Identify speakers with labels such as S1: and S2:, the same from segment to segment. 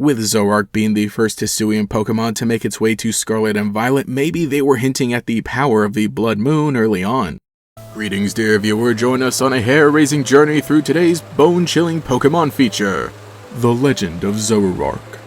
S1: With Zoroark being the first Hisuian Pokemon to make its way to Scarlet and Violet, maybe they were hinting at the power of the Bloodmoon early on. Greetings dear viewer, join us on a hair-raising journey through today's bone-chilling Pokemon feature, The Legend of Zoroark.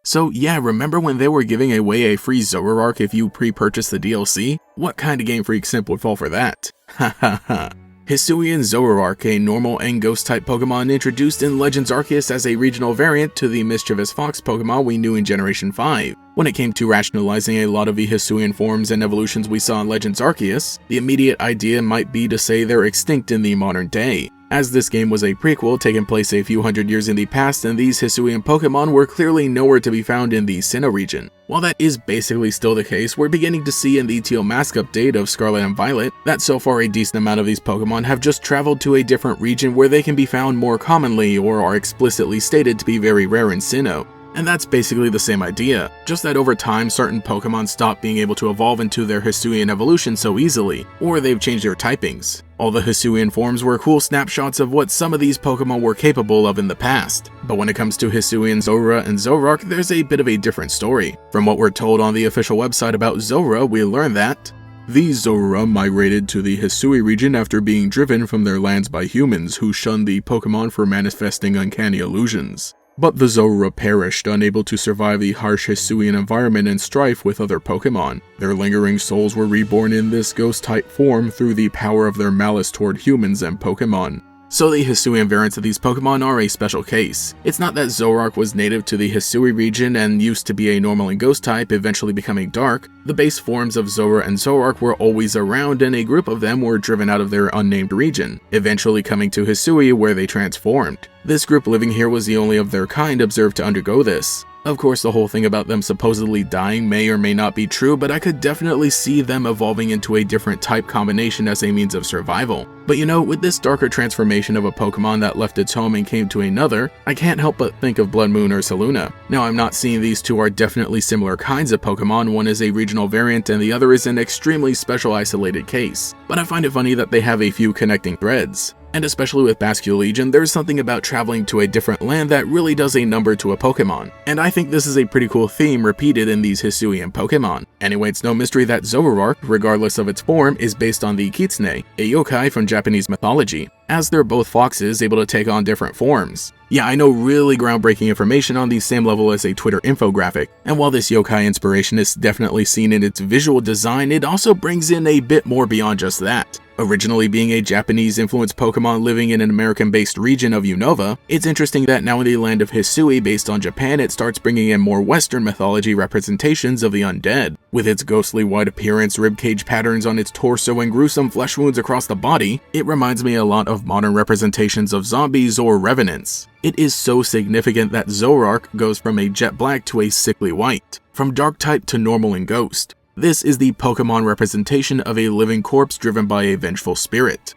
S1: So yeah, remember when they were giving away a free Zoroark if you pre-purchased the DLC? What kind of Game Freak simp would fall for that? Ha ha ha. Hisuian Zoroark, a normal and ghost-type Pokemon introduced in Legends Arceus as a regional variant to the mischievous fox Pokemon we knew in Generation 5. When it came to rationalizing a lot of the Hisuian forms and evolutions we saw in Legends Arceus, the immediate idea might be to say they're extinct in the modern day. As this game was a prequel taking place a few hundred years in the past, and these Hisuian Pokemon were clearly nowhere to be found in the Sinnoh region. While that is basically still the case, we're beginning to see in the Teal Mask update of Scarlet and Violet that so far a decent amount of these Pokemon have just traveled to a different region where they can be found more commonly or are explicitly stated to be very rare in Sinnoh. And that's basically the same idea, just that over time certain Pokemon stop being able to evolve into their Hisuian evolution so easily, or they've changed their typings. All the Hisuian forms were cool snapshots of what some of these Pokemon were capable of in the past. But when it comes to Hisuian Zora and Zoroark, there's a bit of a different story. From what we're told on the official website about Zora, we learn that these Zora migrated to the Hisui region after being driven from their lands by humans who shunned the Pokemon for manifesting uncanny illusions. But the Zora perished, unable to survive the harsh Hisuian environment and strife with other Pokemon. Their lingering souls were reborn in this ghost-type form through the power of their malice toward humans and Pokemon. So the Hisuian variants of these Pokemon are a special case. It's not that Zoroark was native to the Hisui region and used to be a normal and ghost type, eventually becoming dark. The base forms of Zora and Zoroark were always around, and a group of them were driven out of their unnamed region, eventually coming to Hisui where they transformed. This group living here was the only of their kind observed to undergo this. Of course, the whole thing about them supposedly dying may or may not be true, but I could definitely see them evolving into a different type combination as a means of survival. But you know, with this darker transformation of a Pokemon that left its home and came to another, I can't help but think of Bloodmoon or Saluna. Now, I'm not saying these two are definitely similar kinds of Pokemon, one is a regional variant and the other is an extremely special isolated case, but I find it funny that they have a few connecting threads. And especially with Bascule Legion, there's something about traveling to a different land that really does a number to a Pokemon. And I think this is a pretty cool theme repeated in these Hisuian Pokemon. Anyway, it's no mystery that Zoroark, regardless of its form, is based on the Kitsune, a yokai from Japanese mythology, as they're both foxes able to take on different forms. Yeah, I know, really groundbreaking information on the same level as a Twitter infographic, and while this yokai inspiration is definitely seen in its visual design, it also brings in a bit more beyond just that. Originally being a Japanese-influenced Pokemon living in an American-based region of Unova, it's interesting that now in the land of Hisui based on Japan, it starts bringing in more Western mythology representations of the undead. With its ghostly white appearance, ribcage patterns on its torso, and gruesome flesh wounds across the body, it reminds me a lot of modern representations of zombies or revenants. It is so significant that Zoroark goes from a jet black to a sickly white, from dark type to normal and ghost. This is the Pokemon representation of a living corpse driven by a vengeful spirit.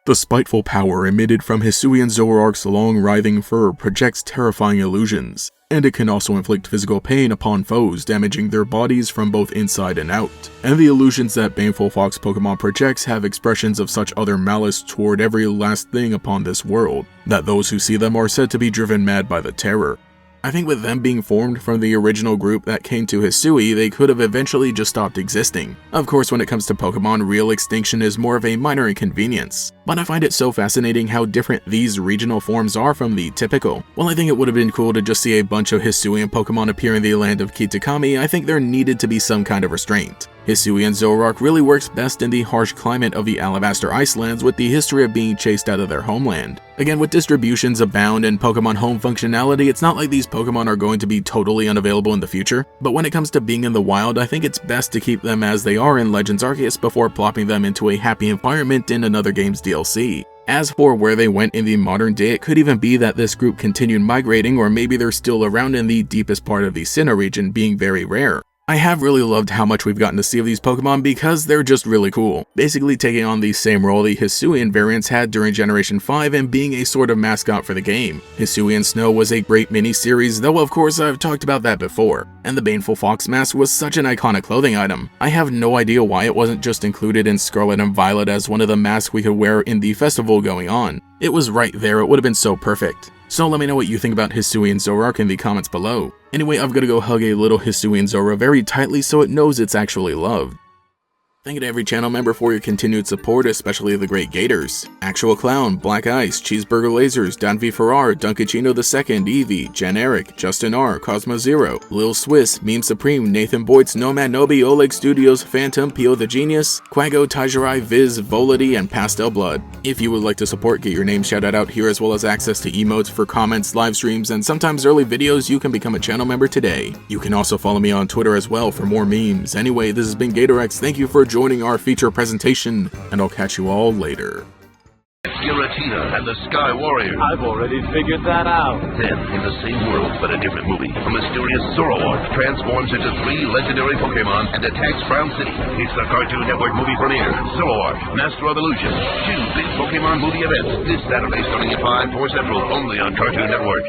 S1: The spiteful power emitted from Hisuian Zoroark's long writhing fur projects terrifying illusions, and it can also inflict physical pain upon foes, damaging their bodies from both inside and out. And the illusions that baneful fox Pokemon projects have expressions of such utter malice toward every last thing upon this world, that those who see them are said to be driven mad by the terror. I think with them being formed from the original group that came to Hisui, they could have eventually just stopped existing. Of course, when it comes to Pokemon, real extinction is more of a minor inconvenience, but I find it so fascinating how different these regional forms are from the typical. While I think it would have been cool to just see a bunch of Hisuian Pokemon appear in the land of Kitakami, I think there needed to be some kind of restraint. Hisuian Zoroark really works best in the harsh climate of the Alabaster Icelands with the history of being chased out of their homeland. Again, with distributions abound and Pokemon Home functionality, it's not like these Pokemon are going to be totally unavailable in the future, but when it comes to being in the wild, I think it's best to keep them as they are in Legends Arceus before plopping them into a happy environment in another game's DLC. As for where they went in the modern day, it could even be that this group continued migrating, or maybe they're still around in the deepest part of the Sinnoh region, being very rare. I have really loved how much we've gotten to see of these Pokemon because they're just really cool, basically taking on the same role the Hisuian variants had during Generation 5 and being a sort of mascot for the game. Hisuian Snow was a great mini-series, though of course I've talked about that before, and the Baneful Fox mask was such an iconic clothing item. I have no idea why it wasn't just included in Scarlet and Violet as one of the masks we could wear in the festival going on. It was right there, it would have been so perfect. So let me know what you think about Hisuian Zoroark in the comments below. Anyway, I've got to go hug a little Hisuian Zoroark very tightly so it knows it's actually loved. Thank you to every channel member for your continued support, especially the great Gators, Actual Clown, Black Ice, Cheeseburger Lasers, Dan V. Ferrar, Dunkachino II, Eevee, Jen Eric, Justin R, Cosmo Zero, Lil Swiss, Meme Supreme, Nathan Boyts, Nomad Nobi, Oleg Studios, Phantom, Pio the Genius, Quago, Tajirai, Viz, Volity, and Pastel Blood. If you would like to support, get your name shouted out here as well as access to emotes for comments, live streams, and sometimes early videos, you can become a channel member today. You can also follow me on Twitter as well for more memes. Anyway, this has been GatorX. Thank you for joining our feature presentation, and I'll catch you all later.
S2: Giratina and the Sky Warrior.
S3: I've already figured that out.
S2: Then, in the same world but a different movie, a mysterious Zoroark transforms into 3 legendary Pokémon and attacks Brown City. It's the Cartoon Network movie premiere, Zoroark, Master of Illusion. 2 big Pokémon movie events this Saturday starting at 5, 4 Central, only on Cartoon Network.